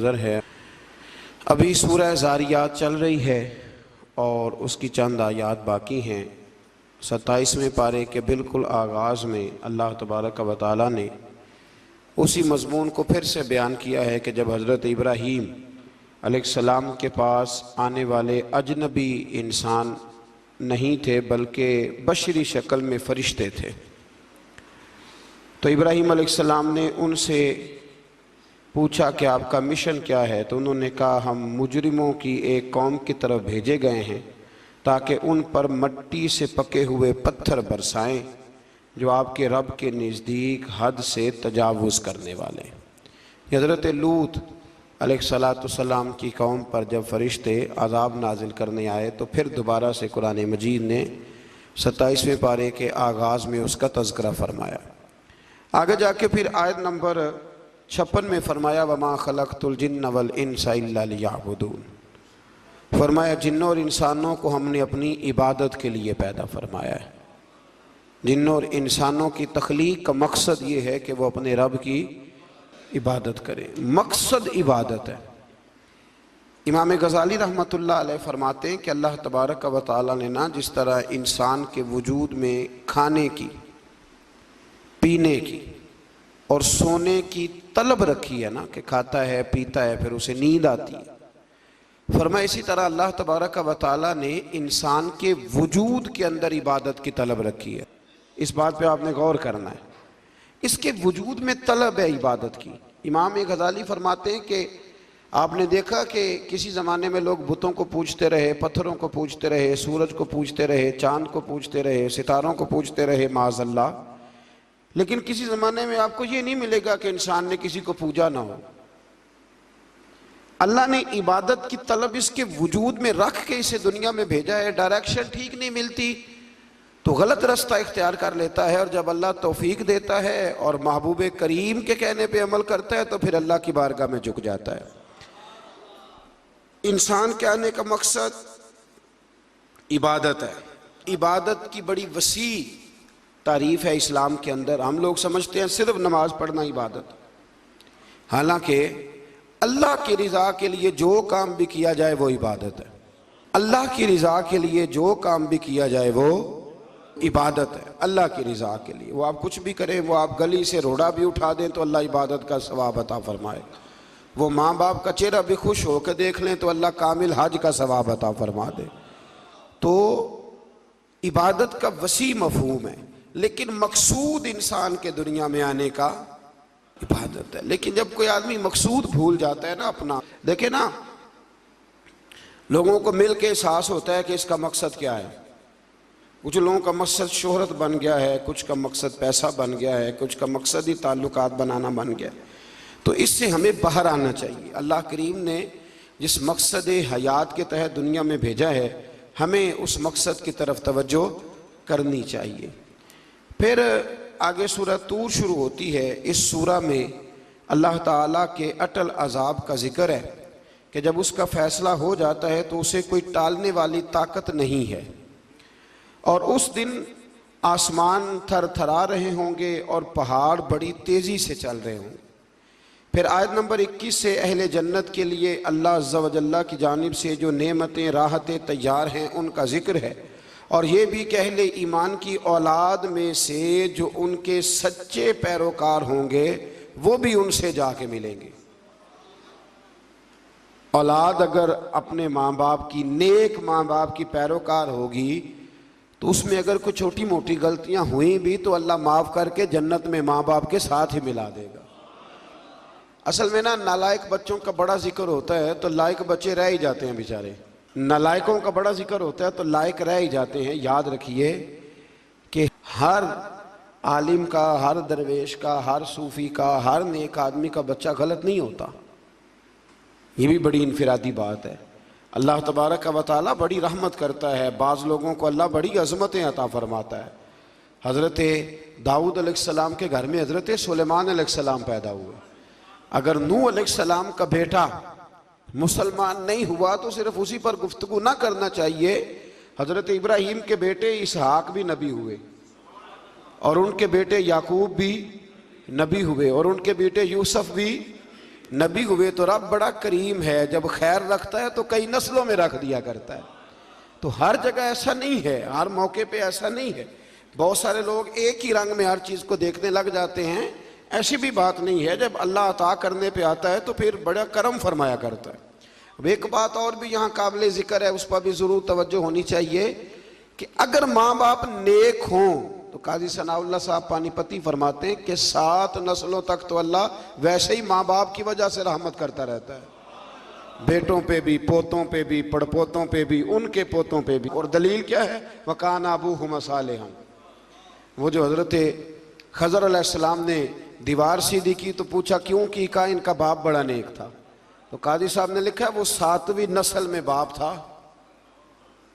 नज़र है। अभी सूरह ज़ारियात चल रही है और उसकी चंद आयात बाकी हैं। 27वें पारे के बिल्कुल आगाज़ में अल्लाह तबारक व तआला ने उसी मज़मून को फिर से बयान किया है कि जब हज़रत इब्राहीम अलैहिस्सलाम के पास आने वाले अजनबी इंसान नहीं थे बल्कि बशरी शक्ल में फ़रिश्ते थे, तो इब्राहीम अलैहिस्सलाम ने उनसे पूछा कि आपका मिशन क्या है। तो उन्होंने कहा हम मुजरिमों की एक कौम की तरफ भेजे गए हैं ताकि उन पर मट्टी से पके हुए पत्थर बरसाएं जो आपके रब के नज़दीक हद से तजावुज़ करने वाले। हज़रत लूत अलैहिस्सलाम की कौम पर जब फ़रिश्ते अज़ाब नाजिल करने आए तो फिर दोबारा से कुरान मजीद ने 27वें पारे के आगाज़ में उसका तज़किरा फ़रमाया। आगे जाके फिर आयत नंबर 56 में फरमाया वमा खलक़तुल जिन्न वल इंसा इल्ला लियअबुदून। फरमाया जिन्नों और इंसानों को हमने अपनी इबादत के लिए पैदा फरमाया है। जिन्नों और इंसानों की तख्लीक का मकसद ये है कि वो अपने रब की इबादत करें। मकसद इबादत है। इमाम गज़ाली रहमतुल्लाह अलैह फरमाते हैं कि अल्लाह तबारक व तआला ने ना जिस तरह इंसान के वजूद में खाने की, पीने की और सोने की तलब रखी है ना, कि खाता है पीता है फिर उसे नींद आती है, फरमाया इसी तरह अल्लाह तबारक व तआला ने इंसान के वजूद के अंदर इबादत की तलब रखी है। इस बात पे आपने गौर करना है। इसके वजूद में तलब है इबादत की। इमाम गज़ाली फरमाते हैं कि आपने देखा कि किसी ज़माने में लोग बुतों को पूजते रहे, पत्थरों को पूजते रहे, सूरज को पूजते रहे, चाँद को पूजते रहे, सितारों को पूजते रहे माज़अल्लाह, लेकिन किसी ज़माने में आपको ये नहीं मिलेगा कि इंसान ने किसी को पूजा ना हो। अल्लाह ने इबादत की तलब इसके वजूद में रख के इसे दुनिया में भेजा है। डायरेक्शन ठीक नहीं मिलती तो गलत रास्ता इख्तियार कर लेता है, और जब अल्लाह तौफीक देता है और महबूब करीम के कहने पे अमल करता है तो फिर अल्लाह की बारगाह में झुक जाता है। इंसान के आने का मकसद इबादत है। इबादत की बड़ी वसी तारीफ है इस्लाम के अंदर। हम लोग समझते हैं सिर्फ नमाज पढ़ना इबादत, हालांकि अल्लाह की रज़ा के लिए जो काम भी किया जाए वो इबादत है। अल्लाह की रज़ा के लिए जो काम भी किया जाए वो इबादत है। अल्लाह की रज़ा के लिए वो आप कुछ भी करें, वो आप गली से रोड़ा भी उठा दें तो अल्लाह इबादत का सवाब अता फरमाए, वो माँ बाप का चेहरा भी खुश होकर देख लें तो अल्लाह कामिल हज का सवाब अता फरमा दे। तो इबादत का वसी मफहूम है, लेकिन मकसूद इंसान के दुनिया में आने का इबादत है। लेकिन जब कोई आदमी मकसूद भूल जाता है ना अपना, देखे ना, लोगों को मिल के एहसास होता है कि इसका मकसद क्या है। कुछ लोगों का मकसद शोहरत बन गया है, कुछ का मकसद पैसा बन गया है, कुछ का मकसद ही ताल्लुकात बनाना बन गया है। तो इससे हमें बाहर आना चाहिए। अल्लाह करीम ने जिस मकसद हयात के तहत दुनिया में भेजा है, हमें उस मकसद की तरफ तवज्जो करनी चाहिए। फिर आगे सूरह तूर शुरू होती है। इस सूरह में अल्लाह ताला के अटल अजाब का जिक्र है कि जब उसका फ़ैसला हो जाता है तो उसे कोई टालने वाली ताकत नहीं है, और उस दिन आसमान थर थरा रहे होंगे और पहाड़ बड़ी तेज़ी से चल रहे होंगे। फिर आयत नंबर 21 से अहले जन्नत के लिए अल्लाह अज़्ज़ा व जल्ला की जानिब से जो नेमतें राहतें तैयार हैं उनका जिक्र है, और ये भी कि अहले ईमान की औलाद में से जो उनके सच्चे पैरोकार होंगे वो भी उनसे जाके मिलेंगे। औलाद अगर अपने माँ बाप की, नेक माँ बाप की पैरोकार होगी तो उसमें अगर कुछ छोटी मोटी गलतियां हुई भी तो अल्लाह माफ़ करके जन्नत में माँ बाप के साथ ही मिला देगा। असल में ना नालायक बच्चों का बड़ा जिक्र होता है तो लायक बच्चे रह ही जाते हैं बेचारे। नालायकों का बड़ा जिक्र होता है तो लायक रह ही जाते हैं। याद रखिए कि हर आलिम का, हर दरवेश का, हर सूफ़ी का, हर नेक आदमी का बच्चा गलत नहीं होता। ये भी बड़ी इनफिरादी बात है। अल्लाह तबारक व तआला बड़ी रहमत करता है। बाज़ लोगों को अल्लाह बड़ी अज़मतें अता फरमाता है। हज़रत दाऊद अलैहिस्सलाम के घर में हज़रत सुलेमान अलैहिस्सलाम पैदा हुए। अगर नूह अलैहिस्सलाम का बेटा मुसलमान नहीं हुआ तो सिर्फ उसी पर गुफ्तगू ना करना चाहिए। हज़रत इब्राहीम के बेटे इसहाक भी नबी हुए, और उनके बेटे याकूब भी नबी हुए, और उनके बेटे यूसुफ भी नबी हुए तो रब बड़ा करीम है, जब खैर रखता है तो कई नस्लों में रख दिया करता है। तो हर जगह ऐसा नहीं है, हर मौके पे ऐसा नहीं है। बहुत सारे लोग एक ही रंग में हर चीज़ को देखने लग जाते हैं, ऐसी भी बात नहीं है। जब अल्लाह अता करने पे आता है तो फिर बड़ा करम फरमाया करता है। अब एक बात और भी यहाँ काबिल ज़िक्र है, उस पर भी ज़रूर तवज्जो होनी चाहिए कि अगर माँ बाप नेक हों तो काजी सनाउल्लाह साहब पानीपति फरमाते हैं कि 7 नस्लों तक तो अल्लाह वैसे ही माँ बाप की वजह से रहमत करता रहता है, बेटों पे भी, पोतों पे भी, पड़पोतों पे भी, उनके पोतों पे भी। और दलील क्या है? वकान अबूहुमा सालिहा। वो जो हज़रत खज़र अलैहिस्सलाम ने दीवार सीधी की तो पूछा क्यों की? कहा इनका बाप बड़ा नेक था। तो काजी साहब ने लिखा वो 7वीं नस्ल में बाप था,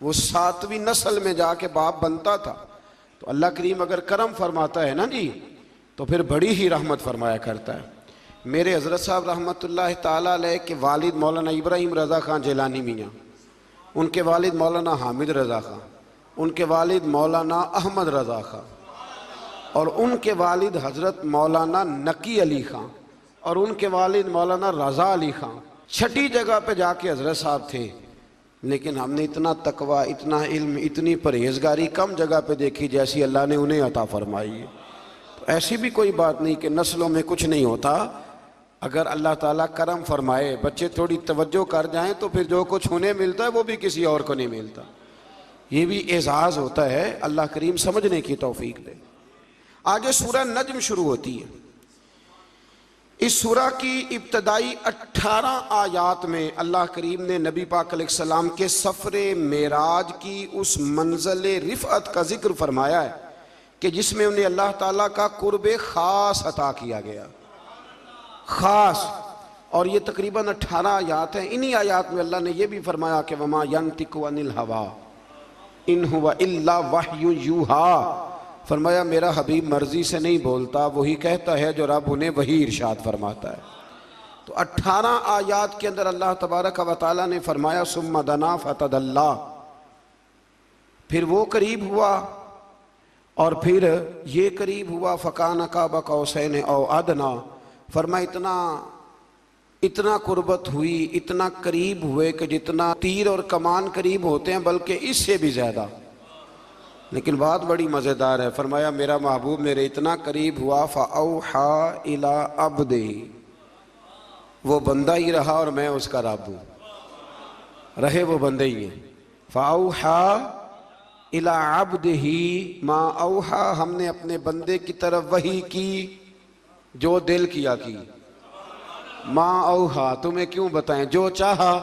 वो 7वीं नस्ल में जाके बाप बनता था। तो अल्लाह करीम अगर करम फरमाता है ना जी, तो फिर बड़ी ही रहमत फरमाया करता है। मेरे हज़रत साहब रहमतुल्लाह ताला अलैह के वालिद मौलाना इब्राहिम रज़ा ख़ान जिलानी मियाँ, उनके वालिद मौलाना हामिद रज़ा ख़ान, उनके वालिद मौलाना अहमद रज़ा ख़ान, और उनके वालिद हज़रत मौलाना नकी अली ख़ान, और उनके वालिद मौलाना रज़ा अली ख़ान। 6ठी जगह पे जाके हज़रत साहब थे। लेकिन हमने इतना तकवा, इतना इल्म, इतनी परहेजगारी कम जगह पे देखी जैसी अल्लाह ने उन्हें अता फरमाई है। तो ऐसी भी कोई बात नहीं कि नस्लों में कुछ नहीं होता। अगर अल्लाह ताला करम फरमाए, बच्चे थोड़ी तवज्जो कर जाएं तो फिर जो कुछ उन्हें मिलता है वो भी किसी और को नहीं मिलता। ये भी एजाज़ होता है, अल्लाह करीम समझने की तौफीक दे। आगे सूरह नज्म शुरू होती है। इस सूरह की इब्तदाई 18 आयात में अल्लाह करीम ने नबी पाक अलैहिस्सलाम के सफ़र मेराज की उस मंज़िल रिफ़अत का जिक्र फरमाया है कि जिसमें उन्हें अल्लाह ताला का कुर्ब ख़ास अता किया गया, ख़ास। और ये तकरीबन 18 आयात हैं। इन्हीं आयात में अल्लाह ने यह भी फरमाया कि वमा यंतिकु अनिल हवा इन हुवा इल्ला वह्यु यूहा। फरमाया मेरा हबीब मर्जी से नहीं बोलता, वही कहता है जो रब उन्हें वही इरशाद फरमाता है। तो 18 आयात के अंदर अल्लाह तबारक व तआला ने फरमाया सुम्मा दना फतदल्ला, फिर वो करीब हुआ और फिर ये करीब हुआ फ़कान काबा कौसैन औ अदना। फरमा इतना कुर्बत हुई, इतना करीब हुए कि जितना तीर और कमान करीब होते हैं, बल्कि इससे भी ज़्यादा। लेकिन बात बड़ी मज़ेदार है। फरमाया मेरा महबूब मेरे इतना करीब हुआ फ़अौहा इला अब्दिही, वो बंदा ही रहा और मैं उसका रब हूँ, रहे वो बंदे ही हैं। फ़अौहा इला अब्दिही मा औहा, हमने अपने बंदे की तरफ वही की जो दिल किया की। मा औहा, तुम्हें क्यों बताएं, जो चाहा।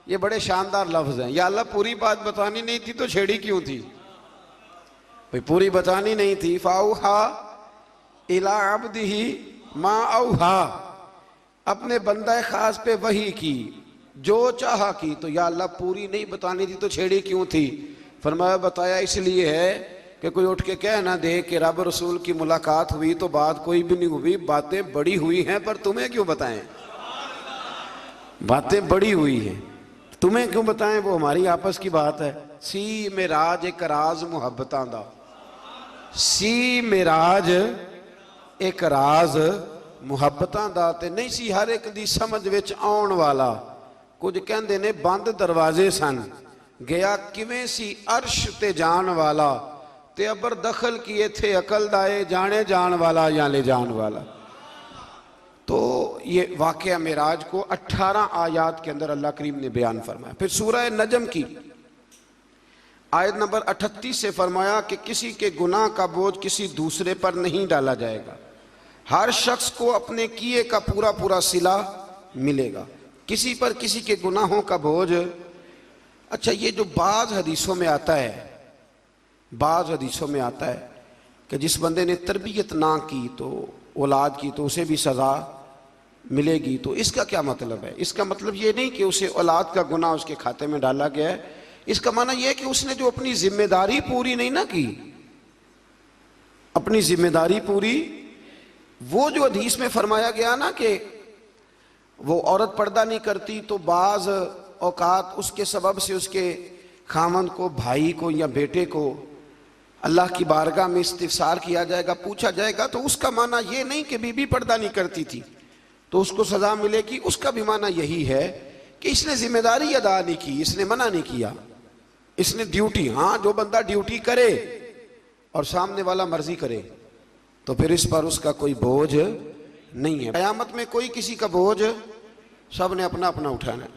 ये बड़े शानदार लफ्ज़ हैं। या अल्लाह पूरी बात बतानी नहीं थी तो छेड़ी क्यों थी भाई? पूरी बतानी नहीं थी। फ़अौहा इला अब्दिही मा औहा, अपने बंदा ख़ास पे वही की जो चाहा की। तो या अल्लाह पूरी नहीं बतानी थी तो छेड़ी क्यों थी? फरमाया बताया इसलिए है कि कोई उठ के कह ना दे कि रब रसूल की मुलाकात हुई तो बात कोई भी नहीं हुई, बातें बड़ी हुई हैं, पर तुम्हें क्यों बताएं? बातें बड़ी हुई हैं, तुम्हें क्यों बताएं? वो हमारी आपस की बात है। सी मेराज एक राज मुहब्बतां दा, सी मेराज एक राज मुहब्बतां दा ते नहीं सी हर एक दी समझ विच आउण वाला। कुछ कहंदे ने बंद दरवाजे सन, गया किवें सी अर्श ते जान वाला, ते अबर दखल किए थे अकल दाए, जाने जान वाला या ले जान वाला। तो ये वाक़या मेराज को 18 आयात के अंदर अल्लाह करीम ने बयान फरमाया। फिर सूरह नजम की आयत नंबर 38 से फरमाया कि किसी के गुनाह का बोझ किसी दूसरे पर नहीं डाला जाएगा, हर शख्स को अपने किए का पूरा पूरा सिला मिलेगा, किसी पर किसी के गुनाहों का बोझ। अच्छा, ये जो बाज़ हदीसों में आता है, बाज़ हदीसों में आता है कि जिस बंदे ने तरबियत ना की तो औलाद की तो उसे भी सज़ा मिलेगी, तो इसका क्या मतलब है? इसका मतलब ये नहीं कि उसे औलाद का गुनाह उसके खाते में डाला गया है। इसका माना यह है कि उसने जो अपनी जिम्मेदारी पूरी नहीं ना की, अपनी जिम्मेदारी पूरी, वो जो हदीस में फरमाया गया ना कि वो औरत पर्दा नहीं करती तो बाज़ औकात उसके सबब से उसके खामन को, भाई को या बेटे को अल्लाह की बारगाह में इस्तिफ़सार किया जाएगा, पूछा जाएगा। तो उसका माना ये नहीं कि बीबी पर्दा नहीं करती थी, तो उसको सजा मिलेगी। उसका भी माना यही है कि इसने जिम्मेदारी अदा नहीं की, इसने मना नहीं किया, इसने ड्यूटी, हाँ जो बंदा ड्यूटी करे और सामने वाला मर्जी करे तो फिर इस पर उसका कोई बोझ नहीं है। क़यामत में कोई किसी का बोझ, सब ने अपना अपना उठाना है,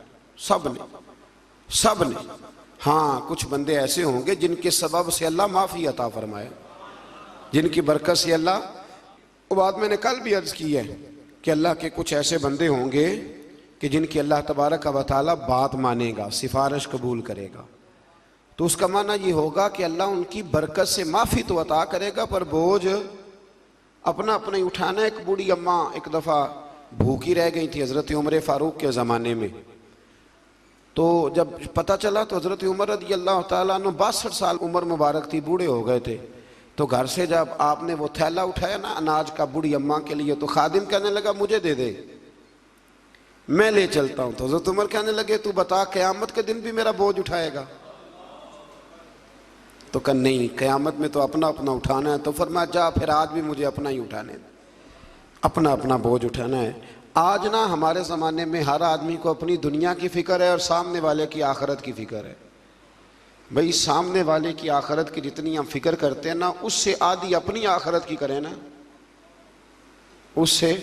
सब ने। हाँ कुछ बंदे ऐसे होंगे जिनके सबब से अल्लाह माफ़ी अता फरमाए, जिनकी बरकत से अल्लाह, वो बात मैंने कल भी अर्ज की है कि अल्लाह के कुछ ऐसे बंदे होंगे कि जिनकी अल्लाह तबारक व तआला बात मानेगा, सिफारिश कबूल करेगा। तो उसका माना ये होगा कि अल्लाह उनकी बरकत से माफ़ी तो अता करेगा पर बोझ अपना अपना ही उठाना। एक बूढ़ी अम्मा एक दफ़ा भूखी रह गई थी हज़रत उमर फ़ारूक के ज़माने में। तो जब पता चला तो हज़रत उमर रज़ी अल्लाह तआला अन्हु 62 साल उम्र मुबारक थी, बूढ़े हो गए थे। तो घर से जब आपने वो थैला उठाया ना अनाज का बूढ़ी अम्मा के लिए, तो खादिम कहने लगा मुझे दे दे, मैं ले चलता हूँ। तो हज़रत उमर कहने लगे तू बता क़यामत के दिन भी मेरा बोझ उठाएगा? तो कहा नहीं, क़यामत में तो अपना अपना उठाना है। तो फरमाया जा फिर आज भी मुझे अपना ही उठाने दे, अपना अपना बोझ उठाना है। आज ना हमारे ज़माने में हर आदमी को अपनी दुनिया की फ़िक्र है और सामने वाले की आखिरत की फ़िक्र है। भाई सामने वाले की आखिरत की जितनी हम फिक्र करते हैं ना, उससे आधी अपनी आखिरत की करें ना, उससे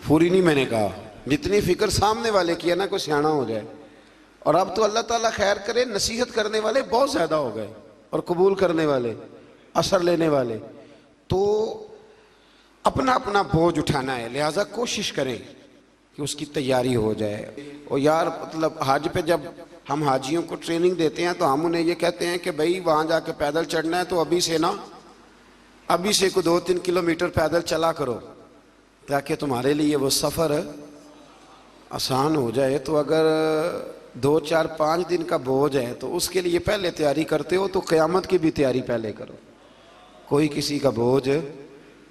पूरी नहीं। मैंने कहा जितनी फिक्र सामने वाले की है ना, कोई सियाना हो जाए। और अब तो अल्लाह ताला खैर करे, नसीहत करने वाले बहुत ज़्यादा हो गए और कबूल करने वाले, असर लेने वाले। तो अपना अपना बोझ उठाना है, लिहाजा कोशिश करें कि उसकी तैयारी हो जाए। और यार मतलब हज पे जब हम हाजियों को ट्रेनिंग देते हैं तो हम उन्हें ये कहते हैं कि भाई वहाँ जाके पैदल चढ़ना है तो अभी से ना, अभी से को 2-3 किलोमीटर पैदल चला करो ताकि तुम्हारे लिए वो सफ़र आसान हो जाए। तो अगर 2-4-5 दिन का बोझ है तो उसके लिए पहले तैयारी करते हो तो क़यामत की भी तैयारी पहले करो। कोई किसी का बोझ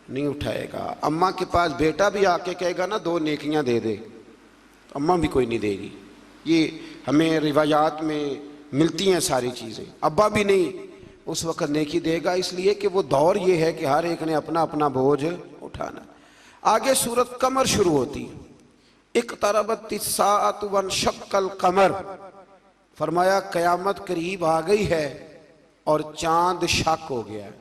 नहीं उठाएगा। अम्मा के पास बेटा भी आके कहेगा ना 2 नेकियां दे दे, तो अम्मा भी कोई नहीं देगी। ये हमें रिवायात में मिलती हैं सारी चीज़ें। अब्बा भी नहीं उस वक़्त नेकी देगा, इसलिए कि वो दौर ये है कि हर एक ने अपना अपना बोझ उठाना। आगे सूरत कमर शुरू होती, इक़्तरबतिस्साअतु वन्शक़्क़ल क़मर, फरमाया क़यामत करीब आ गई है और चांद शक हो गया है।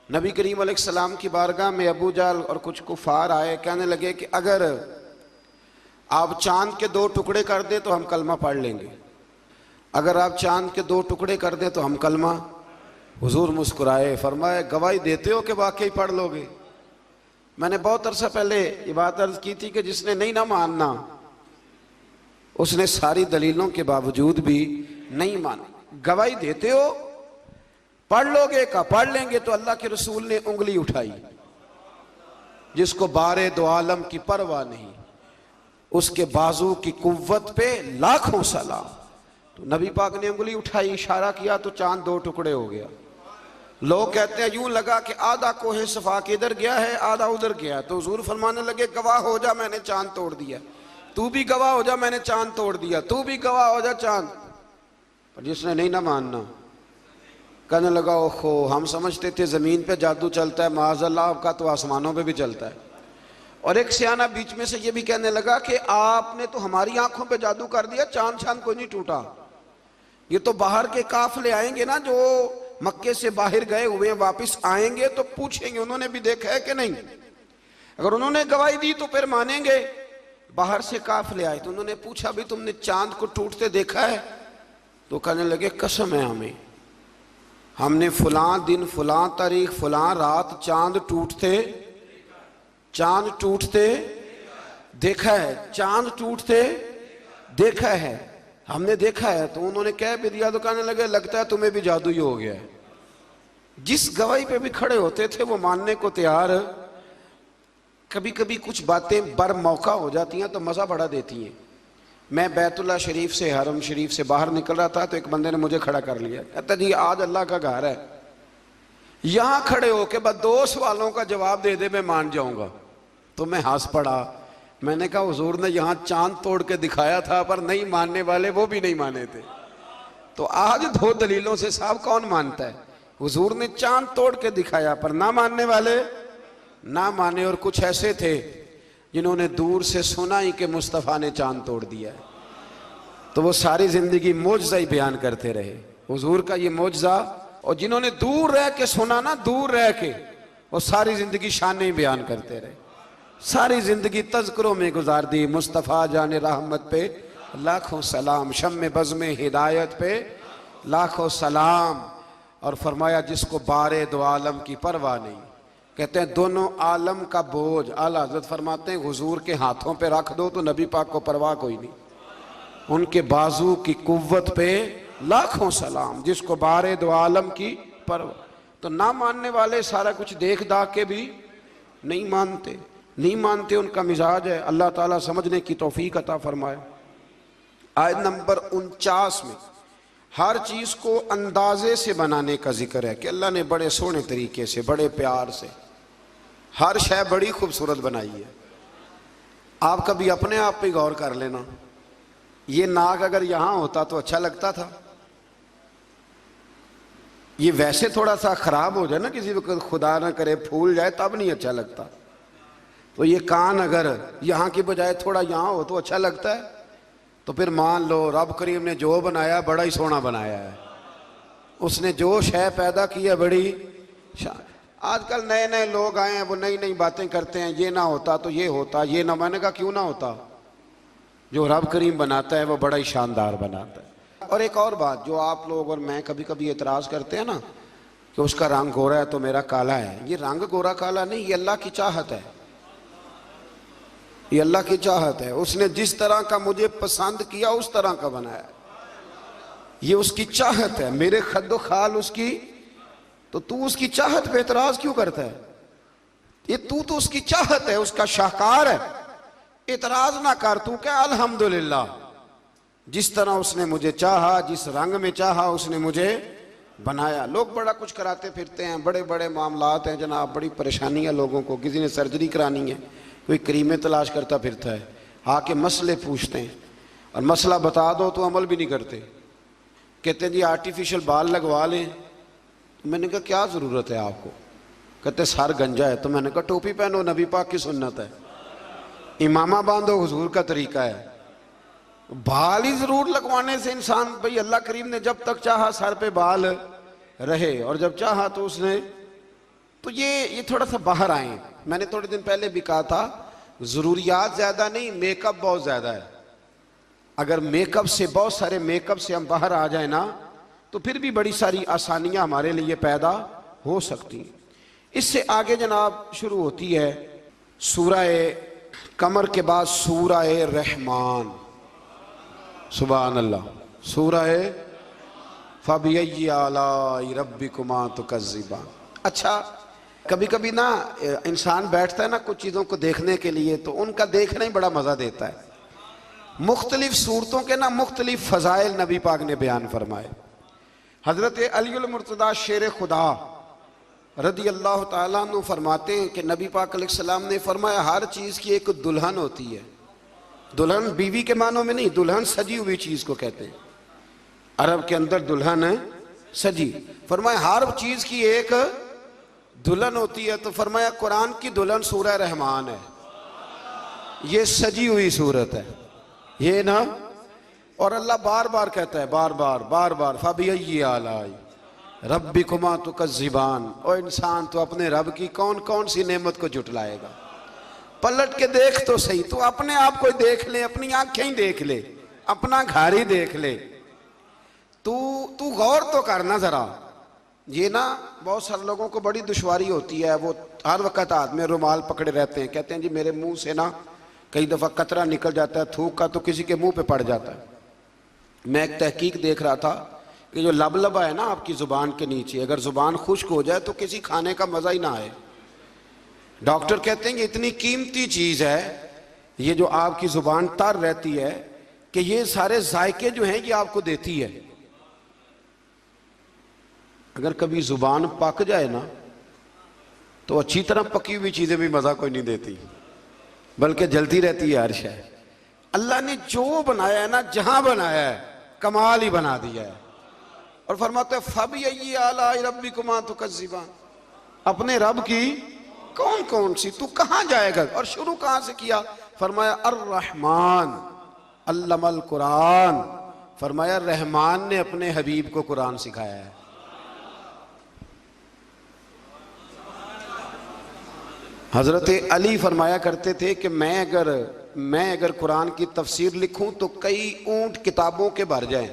नबी करीम अलैहिस्सलाम की बारगाह में अबू जहल और कुछ कुफार आए, कहने लगे कि अगर आप चांद के 2 टुकड़े कर दें तो हम कलमा पढ़ लेंगे, अगर आप चांद के 2 टुकड़े कर दें तो हम कलमा। हुजूर मुस्कुराए, फरमाए गवाही देते हो कि वाकई पढ़ लोगे? मैंने बहुत अरसा पहले ये बात अर्ज की थी कि जिसने नहीं ना मानना उसने सारी दलीलों के बावजूद भी नहीं माना। गवाही देते हो पढ़ लोगे का? पढ़ लेंगे। तो अल्लाह के रसूल ने उंगली उठाई, जिसको बारे दो आलम की परवाह नहीं, उसके बाजू की कुव्वत पे लाखों सलाम। तो नबी पाक ने उंगली उठाई, इशारा किया तो चांद 2 टुकड़े हो गया। लोग कहते हैं यूं लगा कि आधा कोहे सफा के इधर गया है, आधा उधर गया। तो हुजूर फरमाने लगे गवाह हो जा मैंने चांद तोड़ दिया, तू भी गवाह हो जा मैंने चांद तोड़ दिया, तू भी गवाह हो जा चांद। पर जिसने नहीं ना मानना कहने लगा ओहो हम समझते थे ज़मीन पे जादू चलता है, माज़अल्लाह आपका तो आसमानों पे भी चलता है। और एक सियाना बीच में से ये भी कहने लगा कि आपने तो हमारी आंखों पे जादू कर दिया, चांद चांद कोई नहीं टूटा। ये तो बाहर के काफिले आएंगे ना जो मक्के से बाहर गए हुए वापस आएंगे तो पूछेंगे उन्होंने भी देखा है कि नहीं। अगर उन्होंने गवाही दी तो फिर मानेंगे। बाहर से काफिले आए तो उन्होंने पूछा भी तुमने चांद को टूटते देखा है? तो कहने लगे कसम है हमें, हमने फलां दिन फलां तारीख फलां रात चांद टूटते देखा है, चांद टूटते देखा है, हमने देखा है। तो उन्होंने कह भी दिया तो कहने लगे लगता है तुम्हें भी जादू ही हो गया है। जिस गवाही पे भी खड़े होते थे वो मानने को तैयार। कभी कभी कुछ बातें बर मौका हो जाती हैं तो मज़ा बड़ा देती हैं। मैं बैतुल्लाह शरीफ से, हरम शरीफ से बाहर निकल रहा था तो एक बंदे ने मुझे खड़ा कर लिया, कहता जी आज अल्लाह का घर है, यहाँ खड़े हो के बस 2 सवालों का जवाब दे दे मैं मान जाऊंगा। तो मैं हंस पड़ा। मैंने कहा हुजूर ने यहाँ चांद तोड़ के दिखाया था पर नहीं मानने वाले वो भी नहीं माने थे। तो आज 2 दलीलों से साहब कौन मानता है? हुजूर ने चांद तोड़ के दिखाया पर ना मानने वाले ना माने। और कुछ ऐसे थे जिन्होंने दूर से सुना ही कि मुस्तफ़ा ने चांद तोड़ दिया है, तो वो सारी ज़िंदगी मौजज़ा ही बयान करते रहे, हुजूर का ये मौजज़ा। और जिन्होंने दूर रह के सुना ना, दूर रह के, वो सारी ज़िंदगी शाने ही बयान करते रहे, सारी ज़िंदगी तज़किरों में गुजार दी। मुस्तफ़ा जाने रहमत पे लाखों सलाम, शम्मे बज़्मे हिदायत पे लाखों सलाम। और फरमाया जिसको बारे दो आलम की परवाह नहीं, कहते हैं दोनों आलम का बोझ आला हज़रत फरमाते हैं हुजूर के हाथों पे रख दो तो नबी पाक को परवाह कोई नहीं, उनके बाजू की कुव्वत पे लाखों सलाम, जिसको बारे दो आलम की परवाह। तो ना मानने वाले सारा कुछ देख दाख के भी नहीं मानते, नहीं मानते, उनका मिजाज है। अल्लाह ताला समझने की तौफीक अता फरमाए। आयत नंबर 49 में हर चीज को अंदाजे से बनाने का जिक्र है कि अल्लाह ने बड़े सोहने तरीके से, बड़े प्यार से हर शय बड़ी खूबसूरत बनाई है। आप कभी अपने आप पे गौर कर लेना, ये नाक अगर यहां होता तो अच्छा लगता था, ये वैसे थोड़ा सा खराब हो जाए ना, किसी वक्त खुदा ना करे फूल जाए तब नहीं अच्छा लगता। तो ये कान अगर यहाँ की बजाय थोड़ा यहाँ हो तो अच्छा लगता है। तो फिर मान लो रब करीम ने जो बनाया बड़ा ही सोना बनाया है, उसने जो शय पैदा की है बड़ी। आजकल नए नए लोग आए हैं, वो नई नई बातें करते हैं, ये ना होता तो ये होता, ये ना, मैंने कहा क्यों ना होता, जो रब करीम बनाता है वो बड़ा ही शानदार बनाता है। और एक और बात जो आप लोग और मैं कभी कभी एतराज़ करते हैं ना कि उसका रंग गोरा है तो मेरा काला है, ये रंग गोरा काला नहीं, ये अल्लाह की चाहत है, ये अल्लाह की चाहत है। उसने जिस तरह का मुझे पसंद किया उस तरह का बनाया, ये उसकी चाहत है, मेरे खद्दो खाल उसकी। तो तू उसकी चाहत पे एतराज क्यों करता है? ये तू तो उसकी चाहत है, उसका शाहकार है, एतराज ना कर। तू क्या अल्हम्दुलिल्लाह, जिस तरह उसने मुझे चाहा, जिस रंग में चाहा उसने मुझे बनाया। लोग बड़ा कुछ कराते फिरते हैं, बड़े बड़े मामलात हैं जनाब, बड़ी परेशानी है लोगों को। किसी ने सर्जरी करानी है, कोई क्रीमें तलाश करता फिरता है, आके मसले पूछते हैं और मसला बता दो तो अमल भी नहीं करते, कहते हैं जी आर्टिफिशियल बाल लगवा लें। तो मैंने कहा क्या ज़रूरत है आपको? कहते सर गंजा है। तो मैंने कहा टोपी पहनो, नबी पाक की सुन्नत है, इमामा बांधो, हुजूर का तरीका है। बाल ही ज़रूर लगवाने से इंसान, भाई अल्लाह करीम ने जब तक चाहा सर पे बाल रहे और जब चाहा तो उसने, तो ये थोड़ा सा बाहर आए। मैंने थोड़े दिन पहले भी कहा था ज़रूरियात ज़्यादा नहीं, मेकअप बहुत ज़्यादा है। अगर मेकअप से, बहुत सारे मेकअप से हम बाहर आ जाए ना तो फिर भी बड़ी सारी आसानियां हमारे लिए पैदा हो सकती हैं। इससे आगे जनाब शुरू होती है सूरह कमर के बाद सूरह रहमान, सुभान अल्लाह, सूरह फबिय्यि आलाई रब्बिकुमा तुकज़्ज़िबान। अच्छा, कभी कभी ना इंसान बैठता है ना कुछ चीज़ों को देखने के लिए, तो उनका देखना ही बड़ा मज़ा देता है। मुख्तलिफ सूरतों के ना मुख्तलिफ फ़ज़ाइल नबी पाक ने बयान फरमाए। हज़रत अलीउल मुर्तज़ा शेर खुदा रदी अल्लाह ताला अन्हु फरमाते हैं कि नबी पाक अलैहिस्सलाम ने फरमाया हर चीज़ की एक दुल्हन होती है। दुल्हन बीवी के मानों में नहीं, दुल्हन सजी हुई चीज़ को कहते हैं, अरब के अंदर दुल्हन सजी। फरमाया हर चीज़ की एक दुल्हन होती है। तो फरमाया कुरान की दुल्हन सूरह रहमान है, ये सजी हुई सूरत है ये ना। और अल्लाह बार बार कहता है, बार बार फबिय्यि आलाई रब्बिकुमा तुकज़्ज़िबान। और इंसान तो अपने रब की कौन कौन सी नेमत को जुटलाएगा? पलट के देख तो सही, तो अपने आप को देख ले, अपनी आंखें ही देख ले, अपना घर ही देख ले, तू गौर तो करना जरा। ये ना बहुत सारे लोगों को बड़ी दुश्वारी होती है, वो हर वक्त हाथ में रुमाल पकड़े रहते हैं, कहते हैं जी मेरे मुंह से ना कई दफ़ा कतरा निकल जाता है थूक का, तो किसी के मुंह पे पड़ जाता है। मैं एक तहकीक देख रहा था कि जो लबलबा है ना आपकी ज़ुबान के नीचे, अगर ज़ुबान खुश्क हो जाए तो किसी खाने का मज़ा ही ना आए। डॉक्टर कहते हैं कि इतनी कीमती चीज़ है ये जो आपकी ज़ुबान तर रहती है कि ये सारे जायके जो हैं ये आपको देती है। अगर कभी ज़ुबान पक जाए ना तो अच्छी तरह पकी हुई चीज़ें भी मज़ा कोई नहीं देती, बल्कि जलती रहती है हर शय। अल्लाह ने जो बनाया है ना, जहां बनाया है कमाल ही बना दिया है। और फरमाते फबिय्यि आलाई रब्बिकुमा तुकज़्ज़िबान, अपने रब की कौन कौन सी, तू कहाँ जाएगा? और शुरू कहाँ से किया? फरमाया अर्रहमान अल्लमल कुरान। फरमाया रहमान ने अपने हबीब को कुरान सिखाया है। हजरत अली फरमाया करते थे कि मैं अगर कुरान की तफसीर लिखूं तो कई ऊंट किताबों के भर जाएं,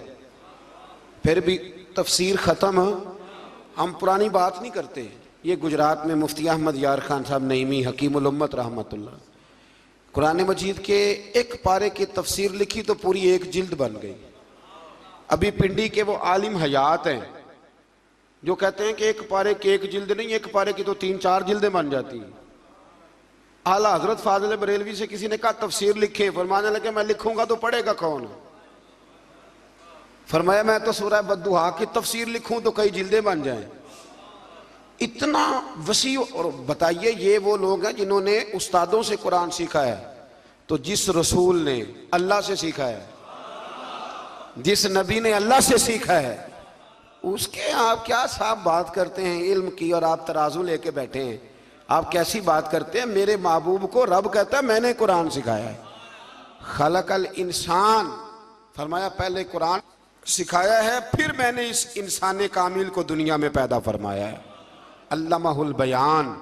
फिर भी तफसीर ख़त्म। हम पुरानी बात नहीं करते। ये गुजरात में मुफ्ती अहमद यार खान साहब नईमी हकीमुल उम्मत रहमतुल्लाह, कुरान मजीद के एक पारे की तफसीर लिखी तो पूरी एक जिल्द बन गई। अभी पिंडी के वो आलिम हयात हैं जो कहते हैं कि एक पारे की एक जिल्द नहीं, एक पारे की तो 3-4 जिल्दें बन जाती हैं। आला हजरत फाजिल बरेलवी से किसी ने कहा तफसीर लिखे, फरमाने लगे मैं लिखूंगा तो पढ़ेगा कौन? फरमाया मैं तो सूरह बद्दुहा की तफसीर लिखूं तो कई जिल्दें बन जाएं। इतना वसी। और बताइए ये वो लोग हैं जिन्होंने उस्तादों से कुरान सीखा है, तो जिस रसूल ने अल्लाह से सीखा है, जिस नबी ने अल्लाह से सीखा है, उसके आप क्या साफ बात करते हैं इल्म की, और आप तराजू लेके बैठे हैं। आप कैसी बात करते हैं? मेरे महबूब को रब कहता है मैंने कुरान सिखाया है। खलकल इंसान, फरमाया पहले कुरान सिखाया है, फिर मैंने इस इंसान कामिल को दुनिया में पैदा फरमाया है। अल्लामाहुल बयान,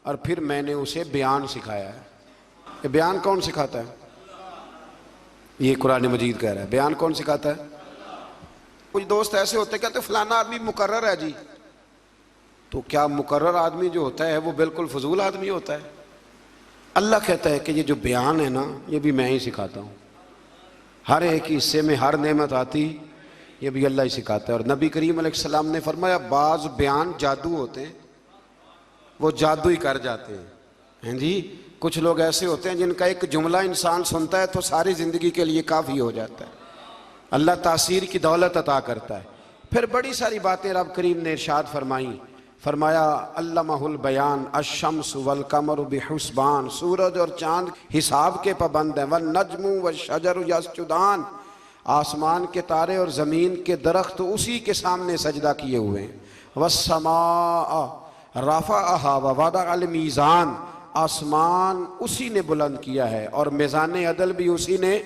और फिर मैंने उसे बयान सिखाया है। ये बयान कौन सिखाता है? ये कुरान मजीद कह रहा है। बयान कौन सिखाता है? कुछ दोस्त ऐसे होते कहते फलाना आदमी मुकर्रर है जी। तो क्या मुकर्रर आदमी जो होता है वो बिल्कुल फजूल आदमी होता है? अल्लाह कहता है कि ये जो बयान है ना, ये भी मैं ही सिखाता हूँ। हर एक हिस्से में हर नेमत आती, ये भी अल्लाह ही सिखाता है। और नबी करीम अलैहिस्सलाम ने फरमाया बाज बयान जादू होते हैं, वो जादू ही कर जाते हैं जी। कुछ लोग ऐसे होते हैं जिनका एक जुमला इंसान सुनता है तो सारी ज़िंदगी के लिए काफ़ी हो जाता है। अल्लाह तासीर की दौलत अता करता है। फिर बड़ी सारी बातें रब करीम ने इरशाद फरमाई। फरमाया अल्लामाहुल बयान अश-शम्स वल कमरु बिहुस्बान, सूरज और चांद हिसाब के पाबंद हैं। वन नजमु व शजरु यस्जुदान, आसमान के तारे और ज़मीन के दरख्त उसी के सामने सजदा किए हुए हैं। वस्समाअ रफ़अहा व वदअल मीज़ान, आसमान उसी ने बुलंद किया है और मीज़ान अदल भी उसी ने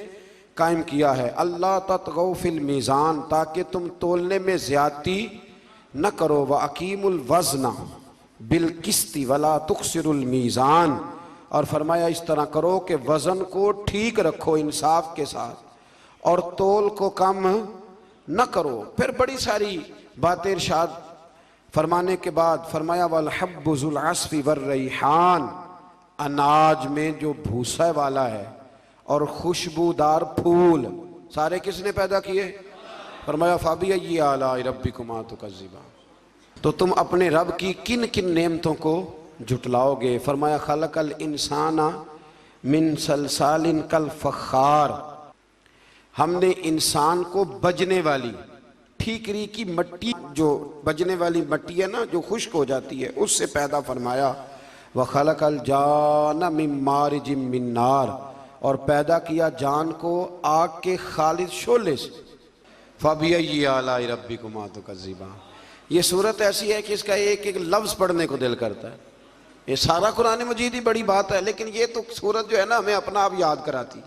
कायम किया है। अल्लाह ततगौ फिल मीज़ान, ताकि तुम तोलने में ज़्यादती न करो। व अकीमुल वज़ना बिल किस्ती वला तुखसिरुल मीज़ान, और फरमाया इस तरह करो कि वज़न को ठीक रखो इंसाफ के साथ, और तोल को कम न करो। फिर बड़ी सारी बातें इरशाद फरमाने के बाद फरमाया वल हब्बु ज़ुल अस्फ़ी वर रैहान, अनाज में जो भूसा वाला है और खुशबूदार फूल सारे किसने पैदा किए? फरमाया फ़बिअय्यि आलाइ रब्बिकुमा तुकज़्ज़िबान, तो तुम अपने रब की किन किन नेमतों को जुटलाओगे? फरमाया खलकल इंसाना मिन सलसालिन कल फ़ख़्ख़ार, हमने इंसान को बजने वाली ठीकरी की मट्टी, जो बजने वाली मट्टी है ना, जो खुश्क हो जाती है, उससे पैदा फरमाया। व खलकल जान मिन मारिजिम मिन नार, और पैदा किया जान को आग के खालिद शोले से। फ़बिअय्यि आलाइ रब्बिकुमा तुकज़्ज़िबान, ये सूरत ऐसी है कि इसका एक एक लफ्ज़ पढ़ने को दिल करता है। ये सारा कुरान मजीद ही बड़ी बात है, लेकिन ये तो सूरत जो है ना हमें अपना आप याद कराती।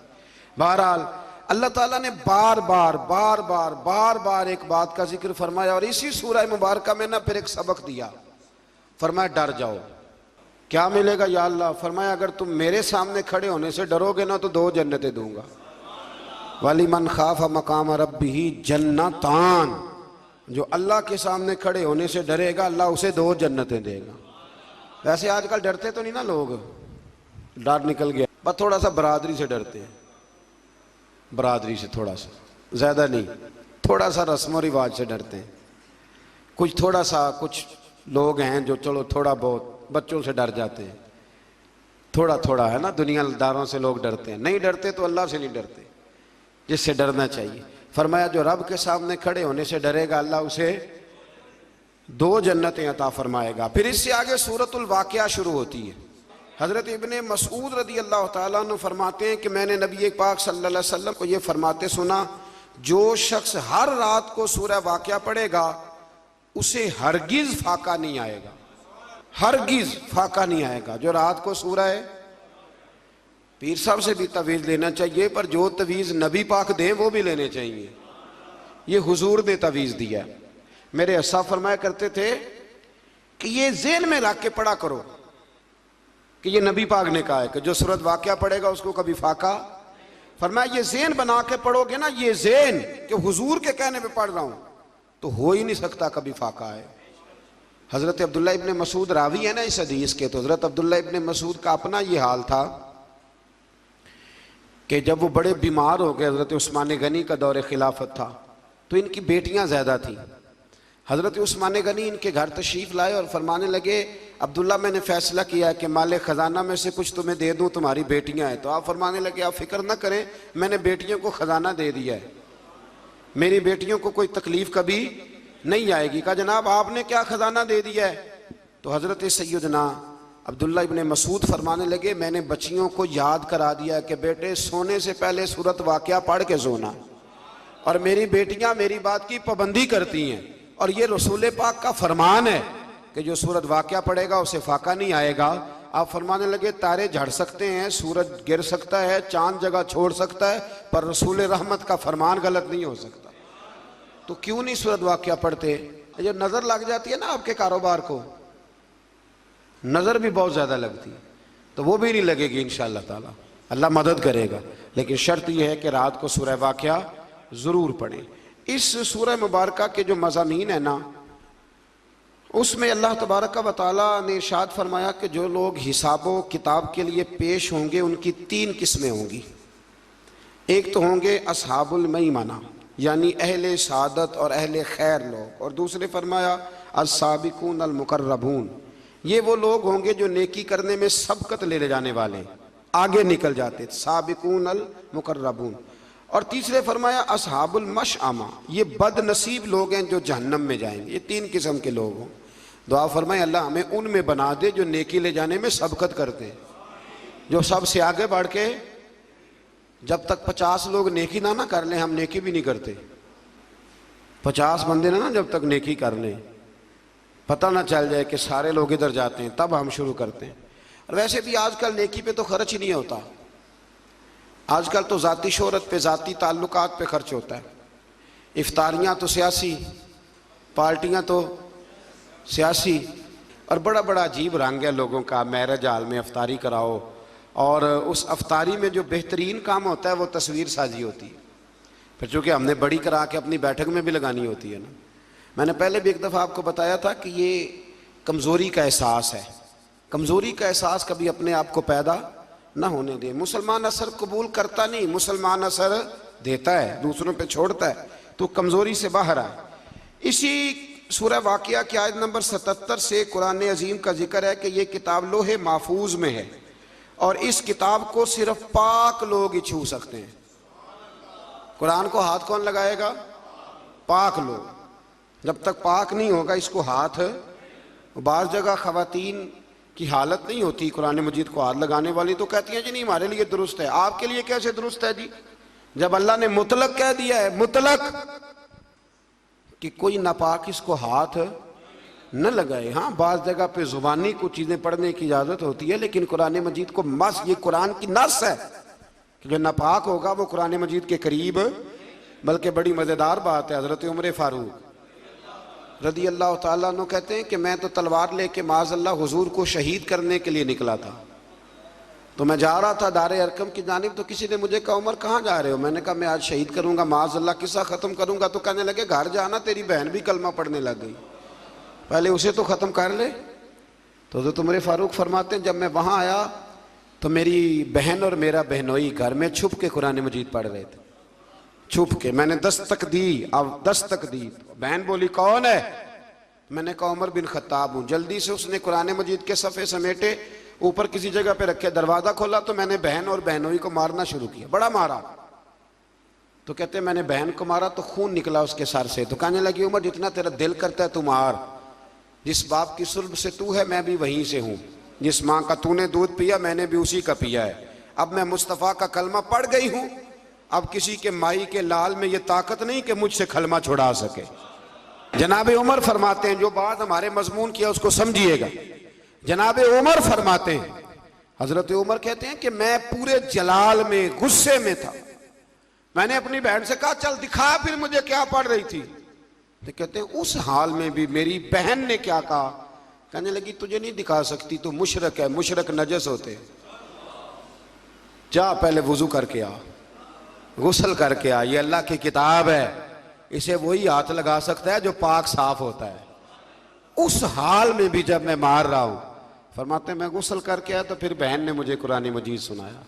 बहरहाल अल्लाह ताला ने बार बार एक बात का जिक्र फरमाया, और इसी सूरह मुबारक में ना फिर एक सबक दिया। फरमाया डर जाओ। क्या मिलेगा या अल्लाह? फरमाया अगर तुम मेरे सामने खड़े होने से डरोगे ना तो 2 जन्नतें दूंगा। वलिमन खाफ़ मकाम रब्बिही जन्नतान, जो अल्लाह के सामने खड़े होने से डरेगा अल्लाह उसे 2 जन्नतें देगा। वैसे आजकल डरते तो नहीं ना लोग, डर निकल गया, बस थोड़ा सा बरादरी से डरते हैं। बरादरी से थोड़ा सा, ज़्यादा नहीं, थोड़ा सा रस्म रिवाज से डरते हैं। कुछ थोड़ा सा, कुछ लोग हैं जो चलो थोड़ा बहुत बच्चों से डर जाते हैं, थोड़ा थोड़ा है ना, दुनियादारों से लोग डरते हैं। नहीं डरते तो अल्लाह से नहीं डरते, जिससे डरना चाहिए। फरमाया जो रब के सामने खड़े होने से डरेगा अल्लाह उसे 2 जन्नतें अता फरमाएगा। फिर इससे आगे सूरतुल वाक़िया शुरू होती है। हज़रत इब्ने मसूद रदी अल्लाह ताला अन्हु फरमाते हैं कि मैंने नबी पाक सल्लल्लाहु अलैहि वसल्लम को ये फरमाते सुना, जो शख्स हर रात को सूरह वाक़िया पढ़ेगा उसे हरगिज़ फाका नहीं आएगा। हरगिज फाका नहीं आएगा। जो रात को सूरा है, पीर साहब से भी तवीज़ लेना चाहिए, पर जो तवीज़ नबी पाक दें वो भी लेने चाहिए। ये हुजूर ने तवीज़ दिया। मेरे अस्सा फरमाया करते थे कि ये ज़हन में रख के पढ़ा करो कि ये नबी पाक ने कहा है कि जो सूरत वाक़या पढ़ेगा उसको कभी फाका। फरमाया ये ज़हन बना के पढ़ोगे ना, ये ज़हन कि हुजूर के कहने पे पढ़ रहा हूं, तो हो ही नहीं सकता कभी फाका है। हज़रत अब्दुल्ला इब्ने मसूद रावी है ना इस हदीस के, तो हज़रत अब्दुल्ला इब्ने मसूद का अपना ये हाल था कि जब वो बड़े बीमार हो गए, हज़रत उस्मान गनी का दौर खिलाफत था, तो इनकी बेटियां ज़्यादा थी। हज़रत उस्मान गनी इनके घर तशरीफ़ लाए और फरमाने लगे, अब्दुल्ला मैंने फ़ैसला किया है कि माल ख़जाना में से कुछ तुम्हें दे दूँ, तुम्हारी बेटियां हैं। तो आप फरमाने लगे, आप फ़िक्र न करें, मैंने बेटियों को ख़जाना दे दिया है, मेरी बेटियों को कोई तकलीफ़ कभी नहीं आएगी। कहा जनाब आपने क्या ख़जाना दे दिया है? तो हज़रत सैयदना अब्दुल्ला इब्ने मसूद फरमाने लगे, मैंने बच्चियों को याद करा दिया कि बेटे सोने से पहले सूरत वाक़या पढ़ के सोना, और मेरी बेटियां मेरी बात की पाबंदी करती हैं, और ये रसूल पाक का फरमान है कि जो सूरत वाक़या पढ़ेगा उसे फाका नहीं आएगा। आप फरमाने लगे, तारे झड़ सकते हैं, सूरज गिर सकता है, चांद जगह छोड़ सकता है, पर रसूल रहमत का फरमान गलत नहीं हो सकता। तो क्यों नहीं सूरत वाक़या पढ़ते? जब नज़र लग जाती है ना आपके कारोबार को, नज़र भी बहुत ज़्यादा लगती है, तो वो भी नहीं लगेगी इंशाअल्लाह ताला, अल्लाह मदद करेगा। लेकिन शर्त यह है कि रात को सूरह वाक़या ज़रूर पढ़ें। इस सूरह मुबारक के जो मज़ामीन है ना, उसमें अल्लाह तबारक व तआला ने इरशाद फरमाया कि जो लोग हिसाबो किताब के लिए पेश होंगे उनकी 3 किस्में होंगी। एक तो होंगे असहाबुल मईमना, यानी अहले सादत और अहले खैर लोग, और दूसरे फरमाया अस्साबिकून अल मुकर्रबून, ये वो लोग होंगे जो नेकी करने में सबकत ले जाने वाले, आगे निकल जाते, साबिकून अल मुकर्रबून। और तीसरे फरमाया असहाबुल मशअमा, ये बदनसीब लोग हैं जो जहन्नम में जाएंगे। ये 3 किस्म के लोग हों। दुआ फरमाए अल्लाह हमें उनमें बना दे जो नेकी ले जाने में सबकत करते हैं, जो सबसे आगे बढ़ के, जब तक 50 लोग नेकी ना कर लें हम नेकी भी नहीं करते। 50 बंदे ना जब तक नेकी कर लें, पता ना चल जाए कि सारे लोग इधर जाते हैं, तब हम शुरू करते हैं। और वैसे भी आजकल नेकी पे तो खर्च ही नहीं होता, आजकल तो ज़ाती शोहरत पे, ज़ाती ताल्लुकात पे खर्च होता है। इफ्तारियाँ तो सियासी, पार्टियाँ तो सियासी, और बड़ा बड़ा अजीब रंग है लोगों का। मैरिज हाल में अफ्तारी कराओ, और उस अफ्तारी में जो बेहतरीन काम होता है वो तस्वीर साजी होती है। फिर चूँकि हमने बड़ी करा के अपनी बैठक में भी लगानी होती है ना। मैंने पहले भी एक दफ़ा आपको बताया था कि ये कमज़ोरी का एहसास है। कमज़ोरी का एहसास कभी अपने आप को पैदा ना होने दे। मुसलमान असर कबूल करता नहीं, मुसलमान असर देता है, दूसरों पे छोड़ता है, तो कमज़ोरी से बाहर आए। इसी सूरह वाक़िया की आयत नंबर 77 से कुरान अजीम का जिक्र है कि ये किताब लोहे महफूज में है, और इस किताब को सिर्फ पाक लोग ही छू सकते हैं। कुरान को हाथ कौन लगाएगा? पाक लोग। जब तक पाक नहीं होगा इसको हाथ, बाज़ जगह ख़वातीन की हालत नहीं होती कुरान मजीद को हाथ लगाने वाली, तो कहती हैं जी नहीं हमारे लिए दुरुस्त है। आपके लिए कैसे दुरुस्त है जी, जब अल्लाह ने मुतलक कह दिया है, मुतलक, कि कोई नापाक इसको हाथ न लगाए। हाँ, बाज़ जगह पे ज़ुबानी कुछ चीज़ें पढ़ने की इजाज़त होती है, लेकिन कुरान मजीद को मस, ये कुरान की नस है कि जो नापाक होगा वो कुरान मजीद के करीब। बल्कि बड़ी मज़ेदार बात है, हज़रत उमर फारूक रदी अल्लाह ताला अन्हु कहते हैं कि मैं तो तलवार लेके माज़अल्लाह हुजूर को शहीद करने के लिए निकला था। तो मैं जा रहा था दारे अरकम की जानिब, तो किसी ने मुझे कहा उमर कहाँ जा रहे हो? मैंने कहा मैं आज शहीद करूँगा, माज़अल्लाह किस्सा ख़त्म करूँगा। तो कहने लगे घर जाना, तेरी बहन भी कलमा पढ़ने लग गई, पहले उसे तो ख़त्म कर ले। तो हज़रत उमर फारूक फरमाते हैं जब मैं वहाँ आया तो मेरी बहन और मेरा बहनोई घर में छुप के कुरान मजीद पढ़ रहे थे, छुप के। मैंने दस्तक दी, अब दस्तक दी, बहन बोली कौन है? मैंने कहा उमर बिन खत्ताब हूँ। जल्दी से उसने कुरान मजीद के सफ़े समेटे, ऊपर किसी जगह पे रखे, दरवाज़ा खोला तो मैंने बहन और बहनोई को मारना शुरू किया, बड़ा मारा। तो कहते मैंने बहन को मारा तो खून निकला उसके सर से। तो कहने लगी उमर जितना तेरा दिल करता है तू मार, जिस बाप की सुल्ब से तू है मैं भी वहीं से हूँ, जिस माँ का तूने दूध पिया मैंने भी उसी का पिया है। अब मैं मुस्तफ़ा का कलमा पढ़ गई हूँ, अब किसी के माई के लाल में ये ताकत नहीं कि मुझसे कलमा छुड़ा सके। जनाब उमर फरमाते हैं जो बात हमारे मजमून किया उसको समझिएगा। जनाब उमर फरमाते हैं, हजरत उमर कहते हैं कि मैं पूरे जलाल में गुस्से में था। मैंने अपनी बहन से कहा चल दिखा फिर मुझे क्या पढ़ रही थी। तो कहते हैं उस हाल में भी मेरी बहन ने क्या कहा, कहने लगी तुझे नहीं दिखा सकती, तो मुशरक है, मुशरक नजस होते, जा पहले वुजू करके आ, गुस्ल करके आ, ये अल्लाह की किताब है, इसे वही हाथ लगा सकता है जो पाक साफ होता है। उस हाल में भी जब मैं मार रहा हूं, फरमाते मैं गुस्ल करके आया तो फिर बहन ने मुझे कुरान मजीद सुनाया,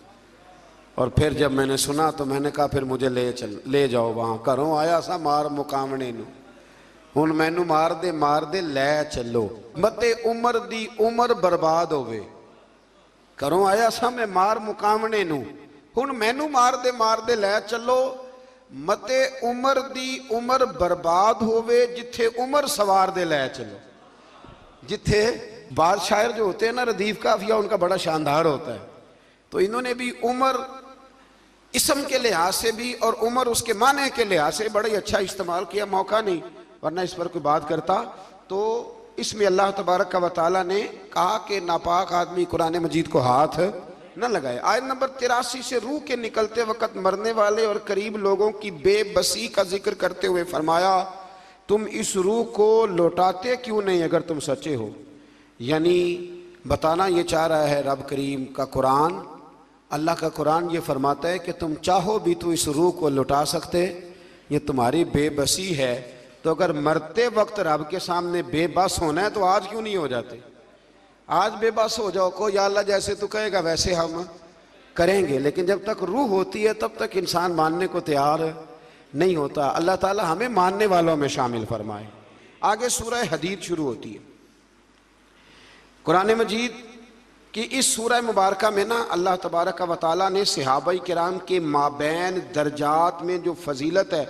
और फिर जब मैंने सुना तो मैंने कहा फिर मुझे ले जाओ वहां, घरों आया सा मार मुकामने नू, हुण मैनू मार दे लै चलो, मते उमर दी उमर बर्बाद होवे। घरों आया सा मैं मार मुकामने नू, हुण मैनू मार दे लै चलो, मते उमर दी उमर बर्बाद होवे, जिथे उमर सवार दे लै चलो। जिथे बादशायर जो होते हैं ना, रदीफ काफिया उनका बड़ा शानदार होता है, तो इन्होंने भी उमर इसम के लिहाज से भी और उमर उसके माने के लिहाज से बड़ा ही अच्छा इस्तेमाल किया। मौका नहीं, वरना इस पर कोई बात करता। तो इसमें अल्लाह तबारक व तआला ने कहा कि नापाक आदमी कुरान मजीद को हाथ न लगाए। आयत नंबर 83 से रूह के निकलते वक्त मरने वाले और करीब लोगों की बेबसी का जिक्र करते हुए फरमाया, तुम इस रूह को लौटाते क्यों नहीं अगर तुम सच्चे हो। यानी बताना ये चाह रहा है रब करीम का कुरान, अल्लाह का कुरान ये फरमाता है कि तुम चाहो भी तो इस रूह को लौटा सकते, ये तुम्हारी बेबसी है। तो अगर मरते वक्त रब के सामने बेबस होना है तो आज क्यों नहीं हो जाते, आज बेबस हो जाओ, को या अल्लाह जैसे तू कहेगा वैसे हम करेंगे। लेकिन जब तक रूह होती है तब तक इंसान मानने को तैयार नहीं होता। अल्लाह ताला हमें मानने वालों में शामिल फरमाए। आगे सूरह हदीद शुरू होती है। कुरान मजीद कि इस सूरह मुबारक में ना अल्लाह तबारक व तआला ने सहाबा किराम के माबैन दर्जात में जो फजीलत है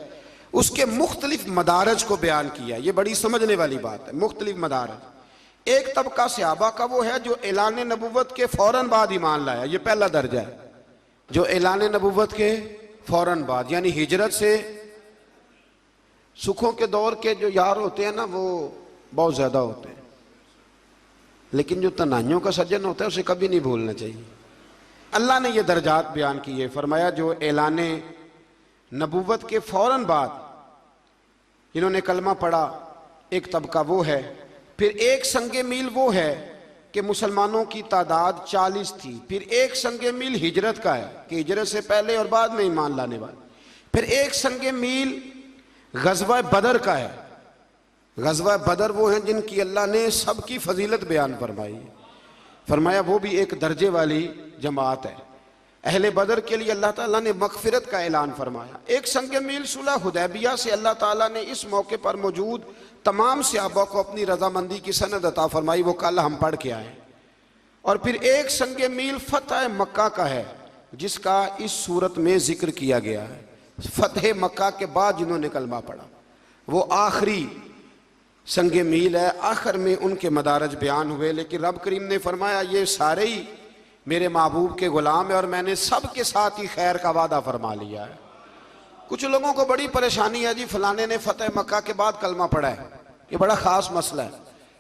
उसके मुख्तलिफ मदारज को बयान किया। ये बड़ी समझने वाली बात है, मुख्तलिफ मदारज। एक तबका सहाबा का वो है जो ऐलान नबुव्वत के फौरन बाद ईमान लाया, ये पहला दर्जा है, जो ऐलान नबुव्वत के फौरन बाद, यानी हिजरत से सुखों के दौर के जो यार होते हैं ना वो बहुत ज्यादा होते हैं, लेकिन जो तनाइयों का सज्जन होता है उसे कभी नहीं भूलना चाहिए। अल्लाह ने ये दर्जात बयान किए, फरमाया जो ऐलान नबुव्वत के फौरन बाद इन्होंने कलमा पढ़ा, एक तबका वो है। फिर एक संगे मील वो है कि मुसलमानों की तादाद 40 थी। फिर एक संगे मील हिजरत का है कि हिजरत से पहले और बाद में ईमान लाने वाले। फिर एक संगे मील गज़वा बदर का है। गज़वा बदर वो हैं जिनकी अल्लाह ने सबकी फजीलत बयान फरमाई, फरमाया वो भी एक दर्जे वाली जमात है। अहले बदर के लिए अल्लाह ताला ने मगफिरत का ऐलान फरमाया। एक संगे मील सुलह हुदैबिया से अल्लाह ताला ने इस मौके पर मौजूद तमाम सहाबा को अपनी रजामंदी की सनद अता फरमाई, वो कल हम पढ़ के आए। और फिर एक संगे मील फतह मक्का का है जिसका इस सूरत में जिक्र किया गया है। फतह मक्का के बाद जिन्होंने कलमा पढ़ा वो आखिरी संगे मील है, आखिर में उनके मदारज बयान हुए। लेकिन रब करीम ने फरमाया ये सारे ही मेरे महबूब के गुलाम है और मैंने सब के साथ ही खैर का वादा फरमा लिया है। कुछ लोगों को बड़ी परेशानी है जी फलाने ने फतेह मक्का के बाद कलमा पढ़ा है, ये बड़ा खास मसला है।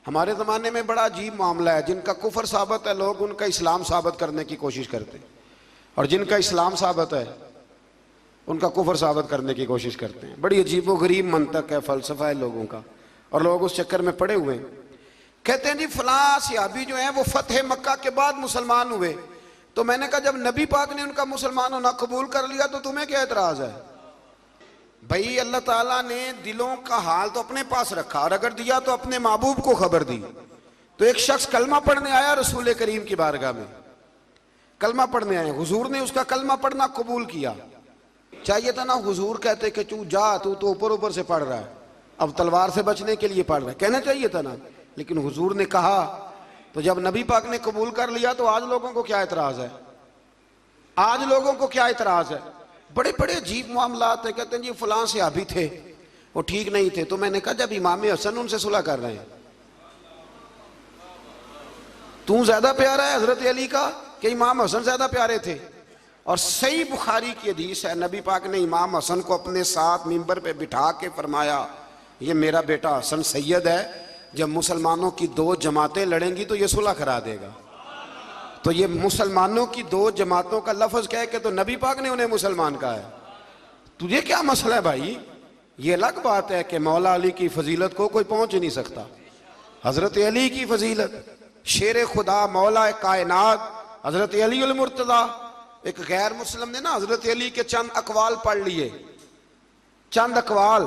हमारे ज़माने में बड़ा अजीब मामला है, जिनका कुफर साबित है लोग उनका इस्लाम साबित करने की कोशिश करते हैं, और जिनका इस्लाम साबित है उनका कुफर साबित करने की कोशिश करते हैं। बड़ी अजीब व गरीब मंतक है, फ़लसफ़ा है लोगों का, और लोग उस चक्कर में पड़े हुए हैं। कहते हैं जी फलां सहाबी जो हैं वो फतेह मक्का के बाद मुसलमान हुए। तो मैंने कहा जब नबी पाक ने उनका मुसलमान होना कबूल कर लिया तो तुम्हें क्या एतराज़ है भाई। अल्लाह ताला ने दिलों का हाल तो अपने पास रखा, और अगर दिया तो अपने महबूब को खबर दी। तो एक शख्स कलमा पढ़ने आया रसूल करीम की बारगाह में, कलमा पढ़ने आए, हुजूर ने उसका कलमा पढ़ना कबूल किया। चाहिए था ना हुजूर कहते कि तू जा, तू तो ऊपर ऊपर से पढ़ रहा है, अब तलवार से बचने के लिए पढ़ रहा है, कहना चाहिए था ना। लेकिन हुजूर ने कहा, तो जब नबी पाक ने कबूल कर लिया तो आज लोगों को क्या एतराज है, आज लोगों को क्या एतराज है। बड़े बड़े अजीब मामलात है। कहते हैं जी फलां सहाबी थे वो ठीक नहीं थे। तो मैंने कहा जब इमाम हसन उनसे सुलह कर रहे हैं, तू ज्यादा प्यारा है हजरत अली का कि इमाम हसन ज्यादा प्यारे थे। और सही बुखारी की हदीस है, नबी पाक ने इमाम हसन को अपने साथ मिंबर पे बिठा के फरमाया ये मेरा बेटा हसन सैयद है, जब मुसलमानों की दो जमातें लड़ेंगी तो ये सुलह करा देगा। तो ये मुसलमानों की दो जमातों का लफ्ज कह के तो नबी पाक ने उन्हें मुसलमान कहा है। तुझे क्या मसला है भाई? ये अलग बात है कि मौला अली की फजीलत को कोई पहुंच ही नहीं सकता। हजरत अली की फजीलत, शेर खुदा, मौला कायनात, हजरत अली उल मुर्तजा। एक गैर मुस्लिम ने ना हजरत अली के चंद अकवाल पढ़ लिए, चंद अकवाल।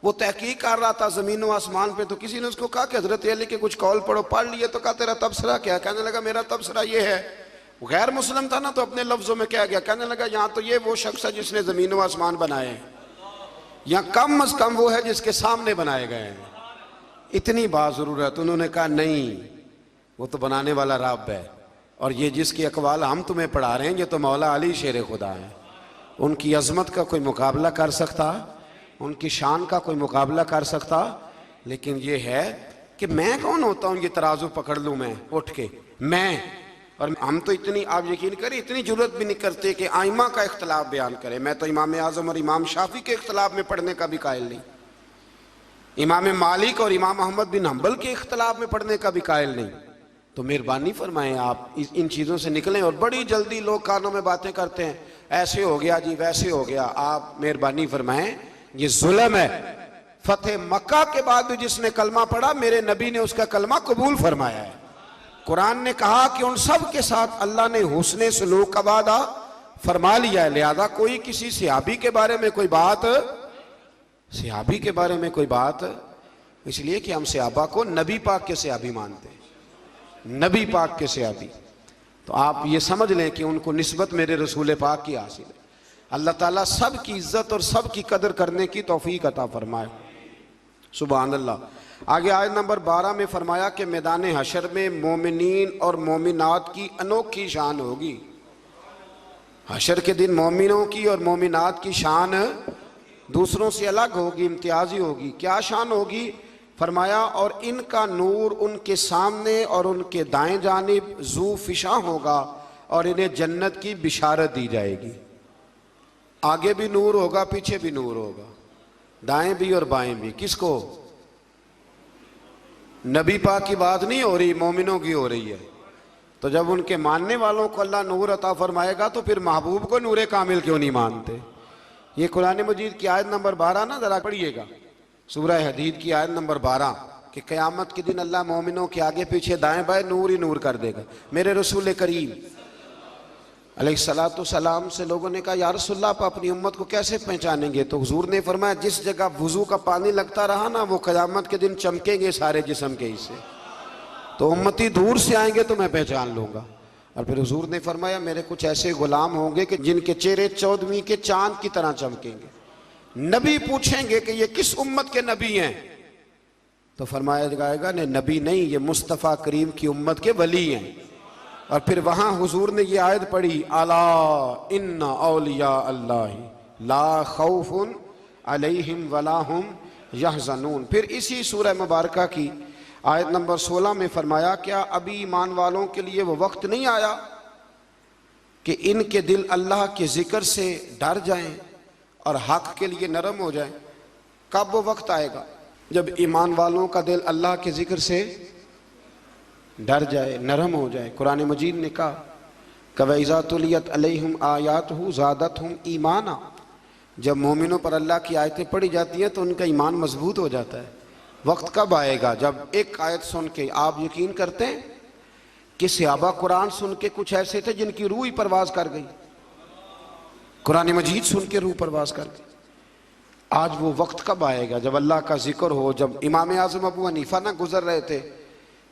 वो तहकीक कर रहा था जमीन व आसमान पे, तो किसी ने उसको कहा कि हजरत अली के कुछ कौल पढ़ो। पढ़ लिए तो कहा तेरा तबसरा क्या? कहने लगा मेरा तबसरा ये है। वो गैर मुस्लिम था ना, तो अपने लफ्जों में कह गया। कहने लगा यहाँ तो ये वो शख्स है जिसने जमीन व आसमान बनाए हैं, यहाँ कम अज कम वो है जिसके सामने बनाए गए हैं। इतनी बात जरूरत। उन्होंने कहा नहीं, वो तो बनाने वाला रब है, और ये जिसकी अकवाल हम तुम्हें पढ़ा रहे हैं ये तो मौला अली शेर खुदा है। उनकी अजमत का कोई मुकाबला कर सकता, उनकी शान का कोई मुकाबला कर सकता? लेकिन ये है कि मैं कौन होता हूँ ये तराजू पकड़ लूँ मैं उठ के, मैं? और हम तो इतनी, आप यकीन करें, इतनी जरूरत भी नहीं करते कि आइमा का इख्तलाफ बयान करें। मैं तो इमाम आजम और इमाम शाफी के इख्तलाफ में पढ़ने का भी कायल नहीं, इमाम मालिक और इमाम अहमद बिन हम्बल के इख्तलाफ में पढ़ने का भी कायल नहीं। तो मेहरबानी फरमाएं आप इन चीज़ों से निकलें। और बड़ी जल्दी लोग कानों में बातें करते हैं, ऐसे हो गया जी, वैसे हो गया। आप मेहरबानी फरमाएं, ये जुल्म है। फतेह मक्का के बाद भी जिसने कलमा पढ़ा, मेरे नबी ने उसका कलमा कबूल फरमाया है। कुरान ने कहा कि उन सब के साथ अल्लाह ने हुस्ने सलूक का वादा फरमा लिया है। लिहाजा कोई किसी सहाबी के बारे में कोई बात, सहाबी के बारे में कोई बात, इसलिए कि हम सहाबा को नबी पाक के सहाबी मानते हैं, नबी पाक के सहाबी। तो आप ये समझ लें कि उनको निस्बत मेरे रसूल पाक की हासिल है। अल्लाह ताला सब की इज्जत और सब की कदर करने की तौफीक अता फरमाए। सुभान अल्लाह। आगे आयत नंबर 12 में फरमाया कि मैदान हशर में मोमिनीन और मोमिनात की अनोखी शान होगी। हशर के दिन मोमिनों की और मोमिनात की शान दूसरों से अलग होगी, इम्तियाजी होगी। क्या शान होगी? फरमाया और इनका नूर उनके सामने और उनके दाएं जानिब जू फिशा होगा और इन्हें जन्नत की बिशारत दी जाएगी। आगे भी नूर होगा, पीछे भी नूर होगा, दाएं भी और बाएं भी। किसको? नबी पाक की बात नहीं हो रही, मोमिनों की हो रही है। तो जब उनके मानने वालों को अल्लाह नूर अता फरमाएगा तो फिर महबूब को नूरे कामिल क्यों नहीं मानते? ये कुरान मजीद की आयत नंबर 12 ना जरा पढ़िएगा, सूरह हदीद की आयत नंबर 12 कि क़यामत के दिन अल्लाह मोमिनों के आगे पीछे दाएं बाएं नूर ही नूर कर देगा। मेरे रसूल करीम अलैहिस्सलातु सलाम से लोगों ने कहा या रसूलल्लाह, आप अपनी उम्मत को कैसे पहचानेंगे? तो हुजूर ने फरमाया जिस जगह वुजू का पानी लगता रहा ना, वो क़यामत के दिन चमकेंगे सारे जिस्म के हिस्से। तो उम्मती दूर से आएंगे तो मैं पहचान लूँगा। और फिर हुजूर ने फरमाया मेरे कुछ ऐसे गुलाम होंगे कि जिनके चेहरे 14वीं के चांद की तरह चमकेंगे। नबी पूछेंगे कि ये किस उम्मत के नबी हैं? तो फरमाया जाएगा ने नबी नहीं, ये मुस्तफ़ा करीम की उम्मत के वली हैं। और फिर वहां हुजूर ने ये आयत पढ़ी, अला इन्ना औलिया अल्लाह ला खौफुन अलैहिम वला हुम यहज़नून। फिर इसी सूरह मुबारका की आयत नंबर 16 में फरमाया क्या अभी ईमान वालों के लिए वो वक्त नहीं आया कि इनके दिल अल्लाह के जिक्र से डर जाएं और हक के लिए नरम हो जाएं? कब वो वक्त आएगा जब ईमान वालों का दिल अल्लाह के जिक्र से डर जाए, नरम हो जाए? कुरान मजीद ने कहा कवैज़ा तुलियत अलैहिम आयातहु ज़ादतहुम ईमाना, जब मोमिनों पर अल्लाह की आयतें पढ़ी जाती हैं तो उनका ईमान मजबूत हो जाता है। वक्त कब आएगा जब एक आयत सुन के आप यकीन करते हैं कि सहाबा कुरान सुन के कुछ ऐसे थे जिनकी रूह ही परवाज कर गई, कुरान मजीद सुन के रूह परवाज कर गई। आज वो वक्त कब आएगा जब अल्लाह का जिक्र हो? जब इमाम आज़म अबू हनीफा ना गुजर रहे थे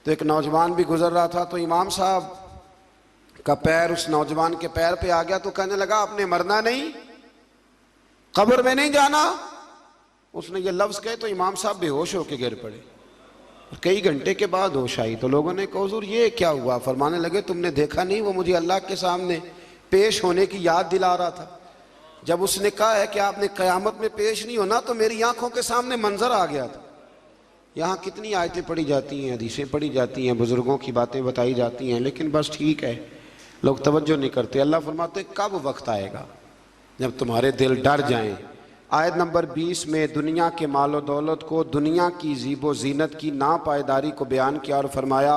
तो एक नौजवान भी गुजर रहा था, तो इमाम साहब का पैर उस नौजवान के पैर पे आ गया तो कहने लगा आपने मरना नहीं, कब्र में नहीं जाना। उसने ये लफ्ज़ कहे तो इमाम साहब बेहोश होकर गिर पड़े। कई घंटे के बाद होश आई तो लोगों ने कहा हुजूर ये क्या हुआ? फरमाने लगे तुमने देखा नहीं, वो मुझे अल्लाह के सामने पेश होने की याद दिला रहा था। जब उसने कहा है कि आपने क़यामत में पेश नहीं होना तो मेरी आंखों के सामने मंजर आ गया था। यहाँ कितनी आयतें पढ़ी जाती हैं, हदीसें पढ़ी जाती हैं, बुजुर्गों की बातें बताई जाती हैं, लेकिन बस ठीक है लोग तवज्जो नहीं करते। अल्लाह फरमाते कब वक्त आएगा जब तुम्हारे दिल डर जाएं आयत नंबर 20 में दुनिया के मालो दौलत को, दुनिया की ज़ीबो ज़ीनत की नापायदारी को बयान किया और फरमाया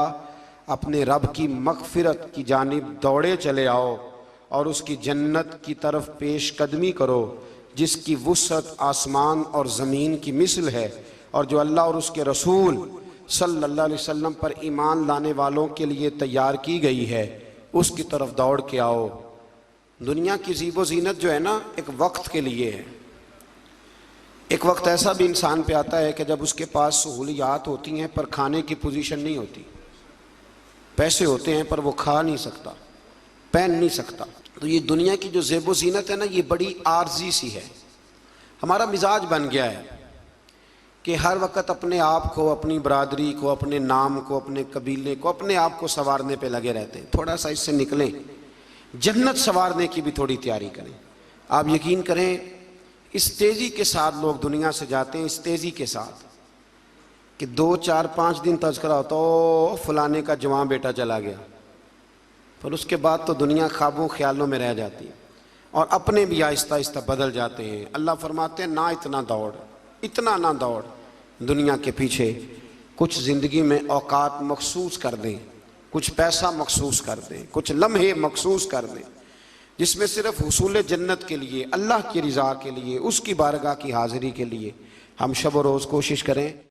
अपने रब की मग़फ़िरत की जानिब दौड़े चले आओ और उसकी जन्नत की तरफ पेश कदमी करो जिसकी वुसअत आसमान और ज़मीन की मिसल है, और जो अल्लाह और उसके रसूल सल्लल्लाहु अलैहि वसल्लम पर ईमान लाने वालों के लिए तैयार की गई है, उसकी तरफ दौड़ के आओ। दुनिया की ज़ीबो ज़ीनत जो है ना, एक वक्त के लिए है। एक वक्त ऐसा भी इंसान पे आता है कि जब उसके पास सहूलियात होती हैं पर खाने की पोजीशन नहीं होती, पैसे होते हैं पर वो खा नहीं सकता, पहन नहीं सकता। तो ये दुनिया की जो ज़ेबो ज़ीनत है ना, ये बड़ी आर्जी सी है। हमारा मिजाज बन गया है कि हर वक्त अपने आप को, अपनी बरादरी को, अपने नाम को, अपने कबीले को, अपने आप को संवारने पे लगे रहते हैं। थोड़ा सा इससे निकलें, जन्नत संवारने की भी थोड़ी तैयारी करें। आप यकीन करें, इस तेज़ी के साथ लोग दुनिया से जाते हैं, इस तेज़ी के साथ कि 2, 4, 5 दिन तज़किरा होता हो फलाने का जवान बेटा चला गया, पर उसके बाद तो दुनिया ख्वाबों ख्यालों में रह जाती है और अपने भी आहिस्ता आहिस्ता बदल जाते हैं। अल्लाह फरमाते हैं ना इतना दौड़, इतना ना दौड़ दुनिया के पीछे। कुछ ज़िंदगी में औकात मखसूस कर दें, कुछ पैसा मखसूस कर दें, कुछ लम्हे मखसूस कर दें जिसमें सिर्फ हुसूल जन्नत के लिए, अल्लाह की रज़ा के लिए, उसकी बारगाह की हाज़िरी के लिए हम शब व रोज़ कोशिश करें।